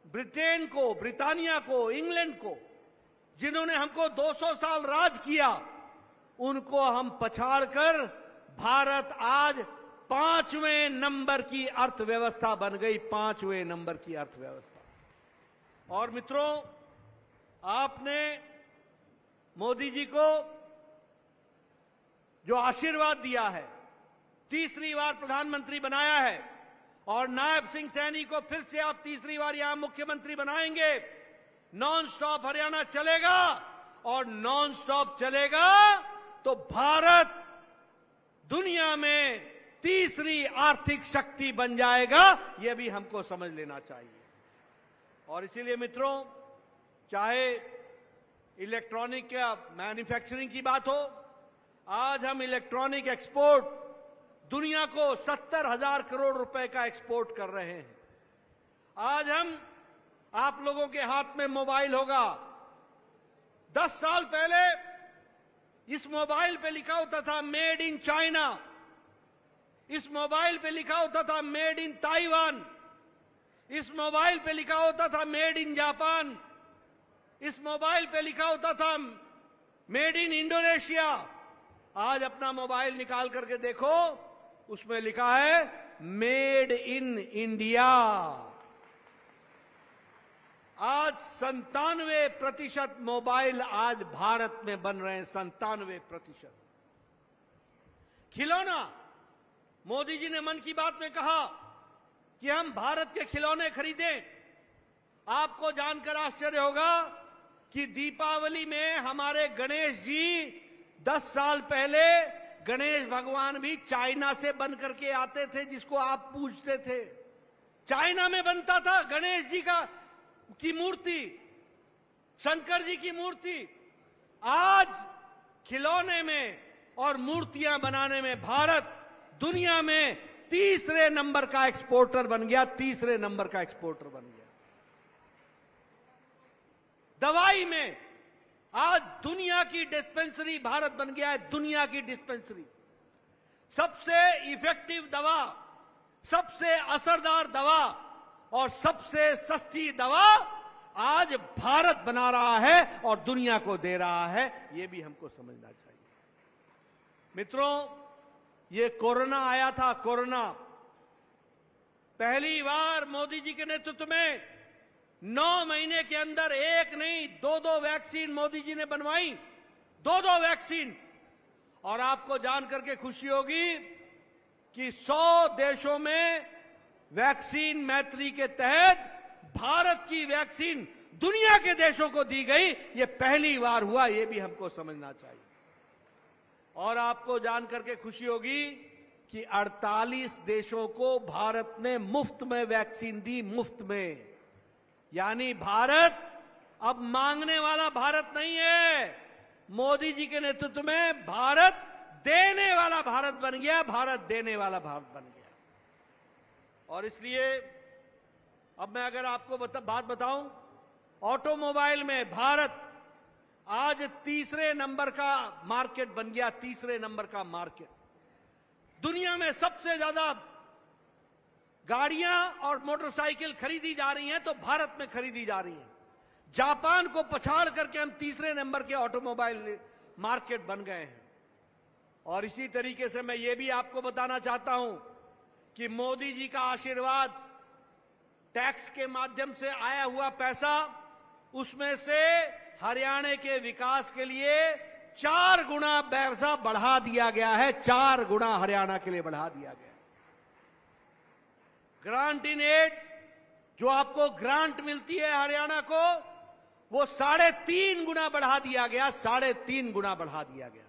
ब्रिटेन को, ब्रिटानिया को, इंग्लैंड को, जिन्होंने हमको 200 साल राज किया, उनको हम पछाड़कर भारत आज 5वें नंबर की अर्थव्यवस्था बन गई, 5वें नंबर की अर्थव्यवस्था। और मित्रों, आपने मोदी जी को जो आशीर्वाद दिया है, तीसरी बार प्रधानमंत्री बनाया है और नायब सिंह सैनी को फिर से आप तीसरी बार यहां मुख्यमंत्री बनाएंगे। नॉन स्टॉप हरियाणा चलेगा और नॉन स्टॉप चलेगा तो भारत दुनिया में तीसरी आर्थिक शक्ति बन जाएगा, यह भी हमको समझ लेना चाहिए। और इसीलिए मित्रों, चाहे इलेक्ट्रॉनिक या मैन्युफैक्चरिंग की बात हो, आज हम इलेक्ट्रॉनिक एक्सपोर्ट दुनिया को 70,000 करोड़ रुपए का एक्सपोर्ट कर रहे हैं। आज हम, आप लोगों के हाथ में मोबाइल होगा, 10 साल पहले इस मोबाइल पे लिखा होता था मेड इन चाइना, इस मोबाइल पे लिखा होता था मेड इन ताइवान, इस मोबाइल पे लिखा होता था मेड इन जापान, इस मोबाइल पे लिखा होता था मेड इन इंडोनेशिया। आज अपना मोबाइल निकाल करके देखो, उसमें लिखा है मेड इन इंडिया। आज 97% मोबाइल आज भारत में बन रहे हैं, 97%। खिलौना, मोदी जी ने मन की बात में कहा कि हम भारत के खिलौने खरीदें। आपको जानकर आश्चर्य होगा कि दीपावली में हमारे गणेश जी 10 साल पहले गणेश भगवान भी चाइना से बन करके आते थे, जिसको आप पूजते थे। चाइना में बनता था गणेश जी की मूर्ति, शंकर जी की मूर्ति। आज खिलौने में और मूर्तियां बनाने में भारत दुनिया में तीसरे नंबर का एक्सपोर्टर बन गया, तीसरे नंबर का एक्सपोर्टर बन गया। दवाई में आज दुनिया की डिस्पेंसरी भारत बन गया है, दुनिया की डिस्पेंसरी। सबसे इफेक्टिव दवा, सबसे असरदार दवा और सबसे सस्ती दवा आज भारत बना रहा है और दुनिया को दे रहा है। यह भी हमको समझना चाहिए। मित्रों, ये कोरोना आया था, कोरोना पहली बार मोदी जी के नेतृत्व में 9 महीने के अंदर एक नहीं 2-2 वैक्सीन मोदी जी ने बनवाई, 2-2 वैक्सीन। और आपको जान करके खुशी होगी कि 100 देशों में वैक्सीन मैत्री के तहत भारत की वैक्सीन दुनिया के देशों को दी गई। ये पहली बार हुआ, ये भी हमको समझना चाहिए। और आपको जान करके खुशी होगी कि 48 देशों को भारत ने मुफ्त में वैक्सीन दी, मुफ्त में। यानी भारत अब मांगने वाला भारत नहीं है। मोदी जी के नेतृत्व में भारत देने वाला भारत बन गया, भारत देने वाला भारत बन गया। और इसलिए अब मैं अगर आपको बात बताऊं, ऑटोमोबाइल में भारत आज तीसरे नंबर का मार्केट बन गया, तीसरे नंबर का मार्केट। दुनिया में सबसे ज्यादा गाड़ियां और मोटरसाइकिल खरीदी जा रही हैं तो भारत में खरीदी जा रही हैं। जापान को पछाड़ करके हम तीसरे नंबर के ऑटोमोबाइल मार्केट बन गए हैं। और इसी तरीके से मैं ये भी आपको बताना चाहता हूं कि मोदी जी का आशीर्वाद, टैक्स के माध्यम से आया हुआ पैसा, उसमें से हरियाणा के विकास के लिए 4 गुना पैसा बढ़ा दिया गया है, 4 गुना हरियाणा के लिए बढ़ा दिया गया। ग्रांट इन एड, जो आपको ग्रांट मिलती है हरियाणा को, वो 3.5 गुना बढ़ा दिया गया, 3.5 गुना बढ़ा दिया गया।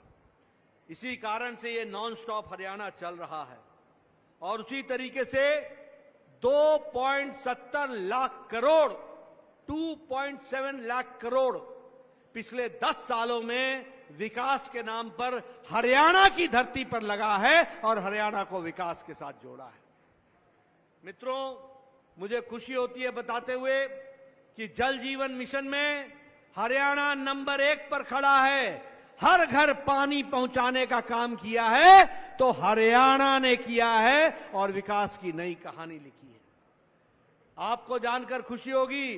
इसी कारण से ये नॉन स्टॉप हरियाणा चल रहा है। और उसी तरीके से 2.70 लाख करोड़, 2.7 लाख करोड़ पिछले 10 सालों में विकास के नाम पर हरियाणा की धरती पर लगा है और हरियाणा को विकास के साथ जोड़ा है। मित्रों, मुझे खुशी होती है बताते हुए कि जल जीवन मिशन में हरियाणा नंबर 1 पर खड़ा है। हर घर पानी पहुंचाने का काम किया है तो हरियाणा ने किया है और विकास की नई कहानी लिखी है। आपको जानकर खुशी होगी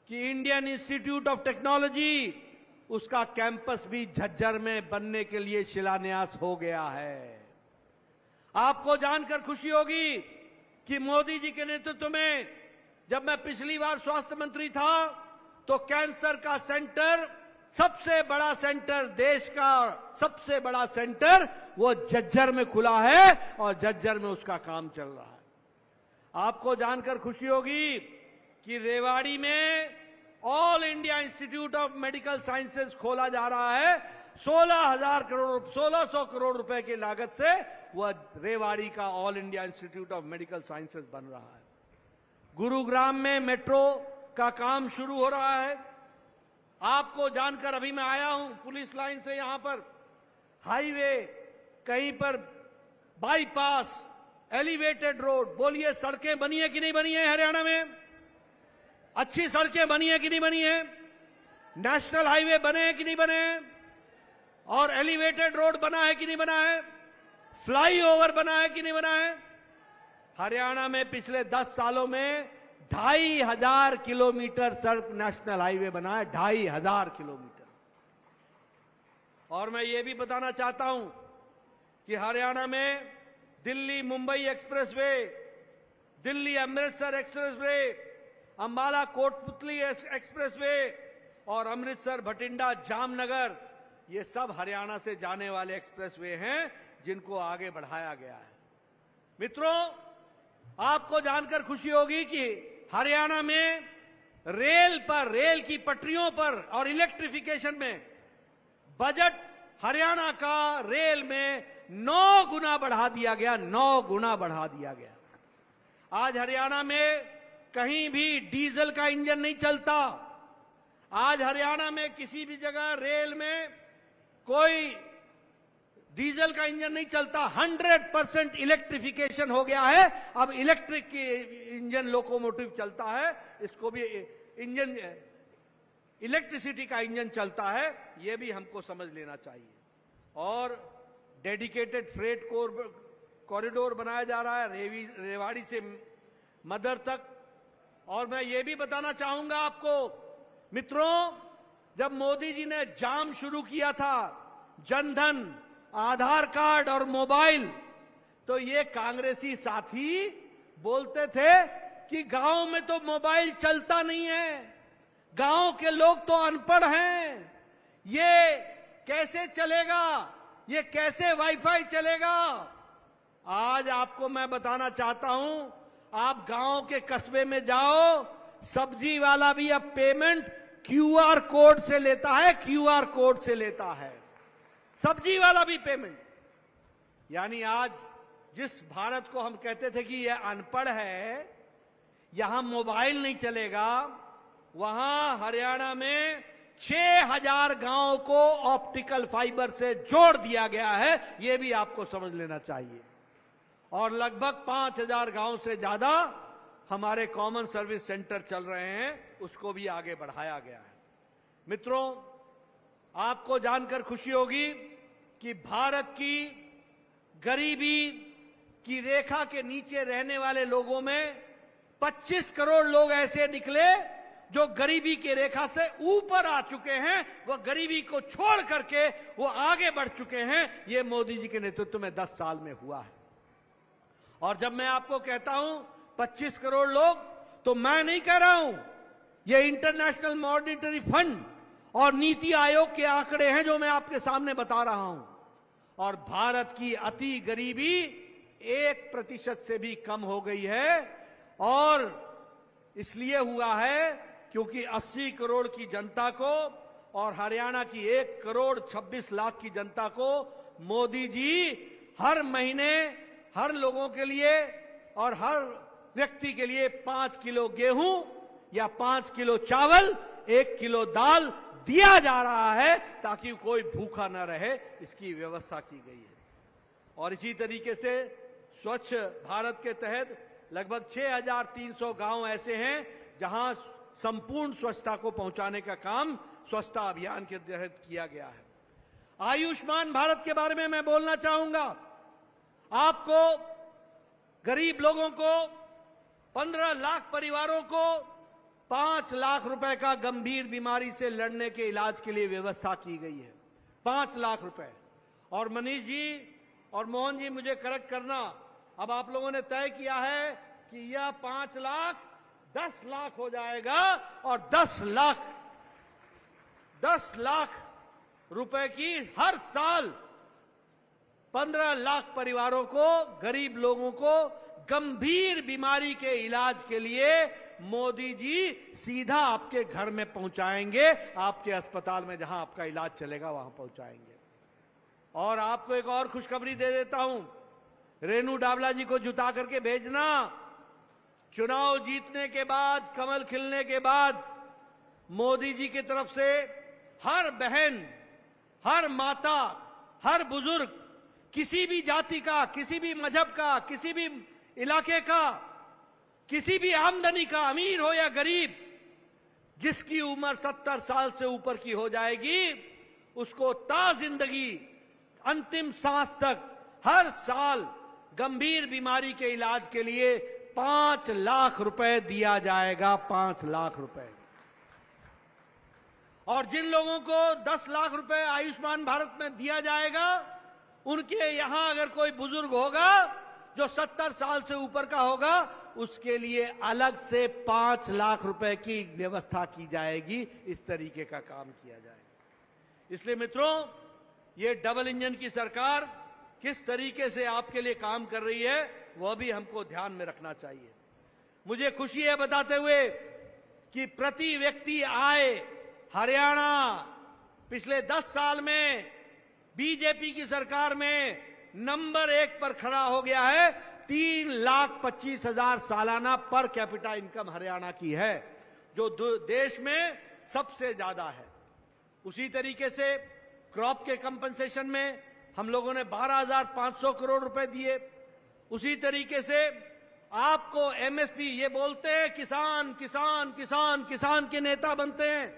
कि इंडियन इंस्टीट्यूट ऑफ टेक्नोलॉजी, उसका कैंपस भी झज्जर में बनने के लिए शिलान्यास हो गया है। आपको जानकर खुशी होगी कि मोदी जी के नेतृत्व में जब मैं पिछली बार स्वास्थ्य मंत्री था तो कैंसर का सेंटर, सबसे बड़ा सेंटर, देश का सबसे बड़ा सेंटर वो झज्जर में खुला है और झज्जर में उसका काम चल रहा है। आपको जानकर खुशी होगी कि रेवाड़ी में all India institute of medical sciences खोला जा रहा है। 1600 करोड़ रुपए की लागत से वह रेवाड़ी का all India institute of medical sciences बन रहा है। गुरुग्राम में मेट्रो का काम शुरू हो रहा है। आपको जानकर अभी मैं आया हूं पुलिस लाइन से, यहां पर हाईवे, कहीं पर बाईपास, एलिवेटेड रोड, बोलिए सड़कें बनी है कि नहीं बनी है हरियाणा में? अच्छी सड़कें बनी है कि नहीं बनी है? नेशनल हाईवे बने हैं कि नहीं बने हैं? और एलिवेटेड रोड बना है कि नहीं बना है? फ्लाईओवर बना है कि नहीं बना है? हरियाणा में पिछले 10 सालों में 2500 किलोमीटर सड़क नेशनल हाईवे बना है, 2500 किलोमीटर। और मैं ये भी बताना चाहता हूं कि हरियाणा में Delhi Mumbai expressway, Delhi Amritsar expressway, Ambala Kotputli expressway और अमृतसर भटिंडा जामनगर, ये सब हरियाणा से जाने वाले एक्सप्रेसवे हैं जिनको आगे बढ़ाया गया है। मित्रों, आपको जानकर खुशी होगी कि हरियाणा में रेल की पटरियों पर और इलेक्ट्रिफिकेशन में बजट हरियाणा का रेल में 9 गुना बढ़ा दिया गया, 9 गुना बढ़ा दिया गया। आज हरियाणा में कहीं भी डीजल का इंजन नहीं चलता। आज हरियाणा में किसी भी जगह रेल में कोई डीजल का इंजन नहीं चलता। 100% इलेक्ट्रिफिकेशन हो गया है। अब इलेक्ट्रिक इंजन लोकोमोटिव चलता है, इसको भी इंजन इलेक्ट्रिसिटी का इंजन चलता है, यह भी हमको समझ लेना चाहिए। और डेडिकेटेड फ्रेट कॉरिडोर बनाया जा रहा है रेवाड़ी से मदर तक। और मैं ये भी बताना चाहूंगा आपको मित्रों, जब मोदी जी ने जाम शुरू किया था जनधन, आधार कार्ड और मोबाइल, तो ये कांग्रेसी साथी बोलते थे कि गांव में तो मोबाइल चलता नहीं है, गांव के लोग तो अनपढ़ हैं, ये कैसे चलेगा, ये कैसे वाईफाई चलेगा। आज आपको मैं बताना चाहता हूं, आप गांव के कस्बे में जाओ, सब्जी वाला भी अब पेमेंट क्यूआर कोड से लेता है, क्यूआर कोड से लेता है सब्जी वाला भी पेमेंट। यानी आज जिस भारत को हम कहते थे कि यह अनपढ़ है, यहां मोबाइल नहीं चलेगा, वहां हरियाणा में 6000 गांव को ऑप्टिकल फाइबर से जोड़ दिया गया है, यह भी आपको समझ लेना चाहिए। और लगभग 5000 गांव से ज्यादा हमारे कॉमन सर्विस सेंटर चल रहे हैं, उसको भी आगे बढ़ाया गया है। मित्रों, आपको जानकर खुशी होगी कि भारत की गरीबी की रेखा के नीचे रहने वाले लोगों में 25 करोड़ लोग ऐसे निकले जो गरीबी की रेखा से ऊपर आ चुके हैं, वह गरीबी को छोड़ करके वो आगे बढ़ चुके हैं। ये मोदी जी के नेतृत्व में 10 साल में हुआ है। और जब मैं आपको कहता हूं 25 करोड़ लोग, तो मैं नहीं कह रहा हूं, ये इंटरनेशनल मॉनिटरी फंड और नीति आयोग के आंकड़े हैं जो मैं आपके सामने बता रहा हूं। और भारत की अति गरीबी 1% से भी कम हो गई है। और इसलिए हुआ है क्योंकि 80 करोड़ की जनता को और हरियाणा की 1 करोड़ 26 लाख की जनता को मोदी जी हर महीने हर लोगों के लिए और हर व्यक्ति के लिए 5 किलो गेहूं या 5 किलो चावल, 1 किलो दाल दिया जा रहा है ताकि कोई भूखा न रहे, इसकी व्यवस्था की गई है। और इसी तरीके से स्वच्छ भारत के तहत लगभग 6300 गांव ऐसे हैं जहां संपूर्ण स्वच्छता को पहुंचाने का काम स्वच्छता अभियान के तहत किया गया है। आयुष्मान भारत के बारे में मैं बोलना चाहूंगा। आपको गरीब लोगों को 15 लाख परिवारों को 5 लाख रुपए का गंभीर बीमारी से लड़ने के इलाज के लिए व्यवस्था की गई है। 5 लाख रुपए। और मनीष जी और मोहन जी मुझे करेक्ट करना, अब आप लोगों ने तय किया है कि यह 5 लाख 10 लाख हो जाएगा और 10 लाख रुपए की हर साल 15 लाख परिवारों को, गरीब लोगों को गंभीर बीमारी के इलाज के लिए मोदी जी सीधा आपके घर में पहुंचाएंगे, आपके अस्पताल में जहां आपका इलाज चलेगा वहां पहुंचाएंगे। और आपको एक और खुशखबरी दे देता हूं, रेनू डाबला जी को जुटा करके भेजना। चुनाव जीतने के बाद, कमल खिलने के बाद मोदी जी की तरफ से हर बहन, हर माता, हर बुजुर्ग, किसी भी जाति का, किसी भी मजहब का, किसी भी इलाके का, किसी भी आमदनी का, अमीर हो या गरीब, जिसकी उम्र 70 साल से ऊपर की हो जाएगी, उसको ता जिंदगी अंतिम सांस तक हर साल गंभीर बीमारी के इलाज के लिए 5 लाख रुपए दिया जाएगा। 5 लाख रुपए। और जिन लोगों को 10 लाख रुपए आयुष्मान भारत में दिया जाएगा, उनके यहां अगर कोई बुजुर्ग होगा जो 70 साल से ऊपर का होगा, उसके लिए अलग से 5 लाख रुपए की व्यवस्था की जाएगी। इस तरीके का काम किया जाएगा। इसलिए मित्रों, ये डबल इंजन की सरकार किस तरीके से आपके लिए काम कर रही है, वह भी हमको ध्यान में रखना चाहिए। मुझे खुशी है बताते हुए कि प्रति व्यक्ति आय हरियाणा पिछले 10 साल में बीजेपी की सरकार में नंबर 1 पर खड़ा हो गया है। 3,25,000 सालाना पर कैपिटा इनकम हरियाणा की है, जो देश में सबसे ज्यादा है। उसी तरीके से क्रॉप के कंपनसेशन में हम लोगों ने 12,500 करोड़ रुपए दिए। उसी तरीके से आपको एमएसपी, ये बोलते हैं किसान किसान किसान किसान के नेता बनते हैं,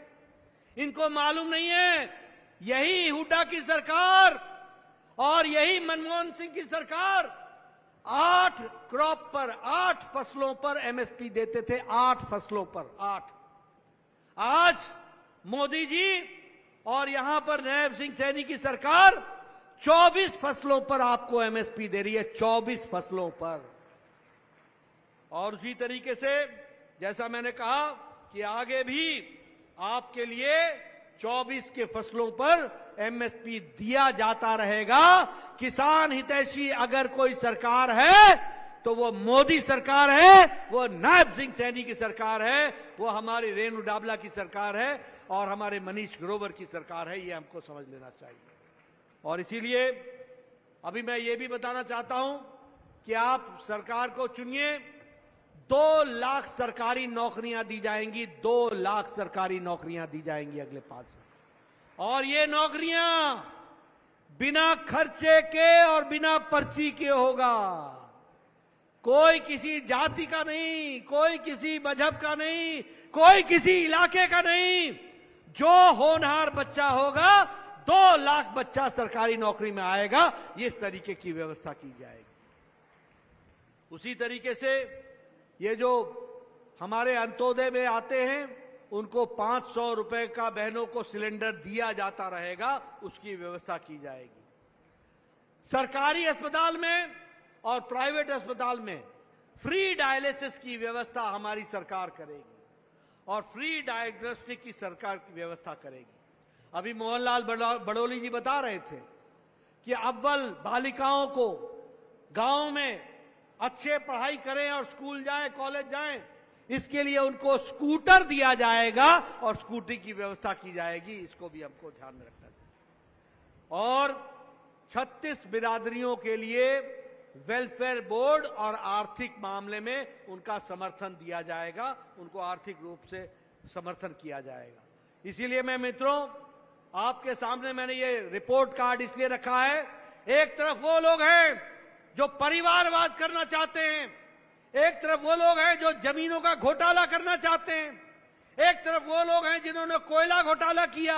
इनको मालूम नहीं है यही हुड्डा की सरकार और यही मनमोहन सिंह की सरकार 8 क्रॉप पर 8 फसलों पर एमएसपी देते थे। 8 फसलों पर 8। आज मोदी जी और यहां पर नैब सिंह सैनी की सरकार 24 फसलों पर आपको एमएसपी दे रही है। 24 फसलों पर। और उसी तरीके से जैसा मैंने कहा कि आगे भी आपके लिए 24 के फसलों पर एमएसपी दिया जाता रहेगा। किसान हितैषी अगर कोई सरकार है तो वो मोदी सरकार है, वो नायब सिंह सैनी की सरकार है, वो हमारी रेणु डाबला की सरकार है और हमारे मनीष ग्रोवर की सरकार है। ये हमको समझ लेना चाहिए। और इसीलिए अभी मैं ये भी बताना चाहता हूं कि आप सरकार को चुनिए। 2 लाख सरकारी नौकरियां दी जाएंगी। 2 लाख सरकारी नौकरियां दी जाएंगी अगले 5 साल। और ये नौकरियां बिना खर्चे के और बिना पर्ची के होगा। कोई किसी जाति का नहीं, कोई किसी मजहब का नहीं, कोई किसी इलाके का नहीं। जो होनहार बच्चा होगा 2 लाख बच्चा सरकारी नौकरी में आएगा। इस तरीके की व्यवस्था की जाएगी। उसी तरीके से ये जो हमारे अंत्योदय में आते हैं उनको 500 रुपए का बहनों को सिलेंडर दिया जाता रहेगा, उसकी व्यवस्था की जाएगी। सरकारी अस्पताल में और प्राइवेट अस्पताल में फ्री डायलिसिस की व्यवस्था हमारी सरकार करेगी और फ्री डायग्नोस्टिक की सरकार की व्यवस्था करेगी। अभी मोहनलाल बड़ोली जी बता रहे थे कि अव्वल बालिकाओं को गांव में अच्छे पढ़ाई करें और स्कूल जाएं, कॉलेज जाएं, इसके लिए उनको स्कूटर दिया जाएगा और स्कूटी की व्यवस्था की जाएगी। इसको भी हमको ध्यान में रखना चाहिए। और 36 बिरादरियों के लिए वेलफेयर बोर्ड और आर्थिक मामले में उनका समर्थन दिया जाएगा, उनको आर्थिक रूप से समर्थन किया जाएगा। इसीलिए मैं मित्रों आपके सामने मैंने ये रिपोर्ट कार्ड इसलिए रखा है। एक तरफ वो लोग हैं जो परिवारवाद करना चाहते हैं, एक तरफ वो लोग हैं जो जमीनों का घोटाला करना चाहते हैं, एक तरफ वो लोग हैं जिन्होंने कोयला घोटाला किया,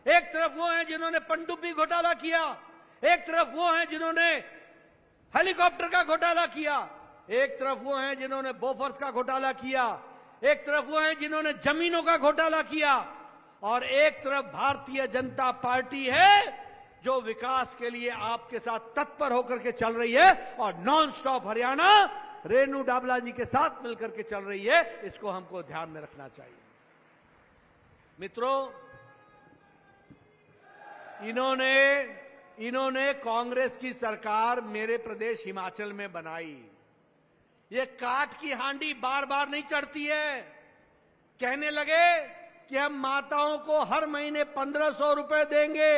एक तरफ वो हैं जिन्होंने पनडुब्बी घोटाला किया, एक तरफ वो हैं जिन्होंने हेलीकॉप्टर का घोटाला किया, एक तरफ वो हैं जिन्होंने बोफर्स का घोटाला किया, एक तरफ वो हैं जिन्होंने जमीनों का घोटाला किया और एक तरफ भारतीय जनता पार्टी है जो विकास के लिए आपके साथ तत्पर होकर के चल रही है और नॉन स्टॉप हरियाणा रेणु डाबला जी के साथ मिलकर के चल रही है। इसको हमको ध्यान में रखना चाहिए। मित्रों, इन्होंने कांग्रेस की सरकार मेरे प्रदेश हिमाचल में बनाई। ये काठ की हांडी बार बार नहीं चढ़ती है। कहने लगे कि हम माताओं को हर महीने 1500 रुपए देंगे।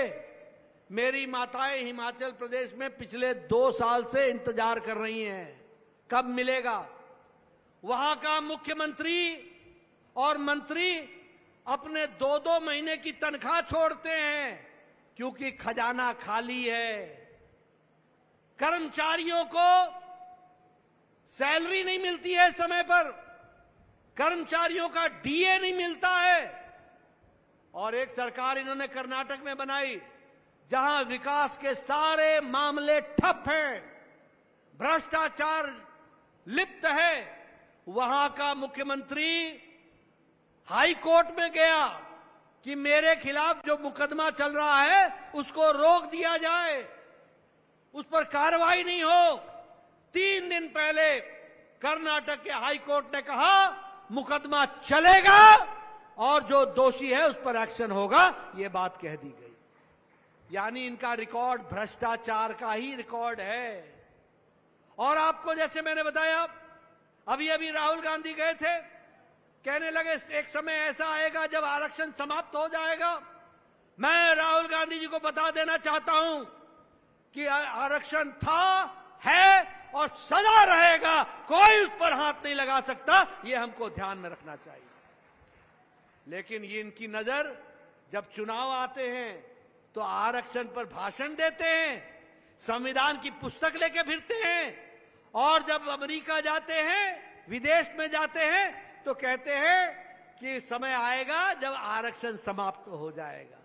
मेरी माताएं हिमाचल प्रदेश में पिछले 2 साल से इंतजार कर रही हैं, कब मिलेगा। वहां का मुख्यमंत्री और मंत्री अपने 2-2 महीने की तनख्वाह छोड़ते हैं क्योंकि खजाना खाली है। कर्मचारियों को सैलरी नहीं मिलती है समय पर, कर्मचारियों का डीए नहीं मिलता है। और एक सरकार इन्होंने कर्नाटक में बनाई जहां विकास के सारे मामले ठप हैं, भ्रष्टाचार लिप्त है। वहां का मुख्यमंत्री हाई कोर्ट में गया कि मेरे खिलाफ जो मुकदमा चल रहा है उसको रोक दिया जाए, उस पर कार्रवाई नहीं हो। 3 दिन पहले कर्नाटक के हाई कोर्ट ने कहा मुकदमा चलेगा और जो दोषी है उस पर एक्शन होगा। यह बात कह दी गई। यानी इनका रिकॉर्ड भ्रष्टाचार का ही रिकॉर्ड है। और आपको जैसे मैंने बताया, अभी अभी राहुल गांधी गए थे, कहने लगे एक समय ऐसा आएगा जब आरक्षण समाप्त हो जाएगा। मैं राहुल गांधी जी को बता देना चाहता हूं कि आरक्षण था, है और सदा रहेगा, कोई उस पर हाथ नहीं लगा सकता, ये हमको ध्यान में रखना चाहिए। लेकिन ये इनकी नजर जब चुनाव आते हैं तो आरक्षण पर भाषण देते हैं, संविधान की पुस्तक लेके फिरते हैं, और जब अमेरिका जाते हैं, विदेश में जाते हैं, तो कहते हैं कि समय आएगा जब आरक्षण समाप्त हो जाएगा।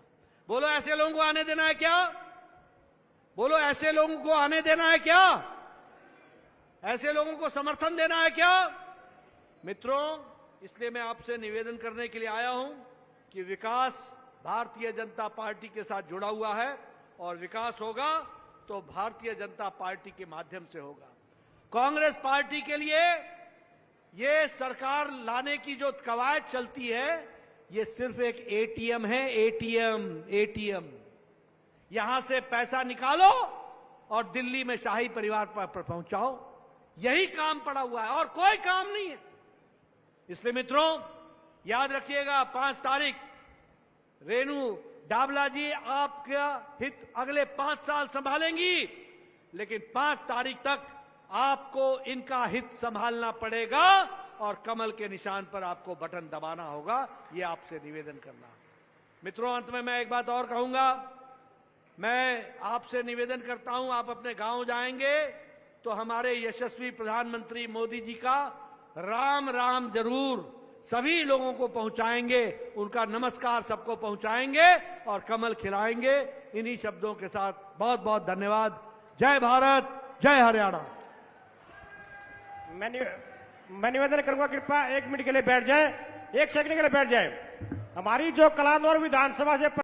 बोलो ऐसे लोगों को आने देना है क्या? बोलो ऐसे लोगों को आने देना है क्या? ऐसे लोगों को समर्थन देना है क्या? मित्रों, इसलिए मैं आपसे निवेदन करने के लिए आया हूं कि विकास भारतीय जनता पार्टी के साथ जुड़ा हुआ है, और विकास होगा तो भारतीय जनता पार्टी के माध्यम से होगा। कांग्रेस पार्टी के लिए ये सरकार लाने की जो कवायद चलती है, ये सिर्फ एक एटीएम है। एटीएम यहां से पैसा निकालो और दिल्ली में शाही परिवार पर पहुंचाओ, यही काम पड़ा हुआ है और कोई काम नहीं है। इसलिए मित्रों, याद रखिएगा, 5 तारीख रेणु डाबला जी आपका हित अगले 5 साल संभालेंगी, लेकिन 5 तारीख तक आपको इनका हित संभालना पड़ेगा और कमल के निशान पर आपको बटन दबाना होगा। ये आपसे निवेदन करना। मित्रों, अंत में मैं एक बात और कहूंगा। मैं आपसे निवेदन करता हूं, आप अपने गांव जाएंगे तो हमारे यशस्वी प्रधानमंत्री मोदी जी का राम राम जरूर सभी लोगों को पहुंचाएंगे, उनका नमस्कार सबको पहुंचाएंगे और कमल खिलाएंगे। इन्हीं शब्दों के साथ बहुत बहुत धन्यवाद। जय भारत, जय हरियाणा। मैं निवेदन करूंगा, कृपया 1 मिनट के लिए बैठ जाए, 1 सेकंड के लिए बैठ जाए। हमारी जो कलानौर विधानसभा से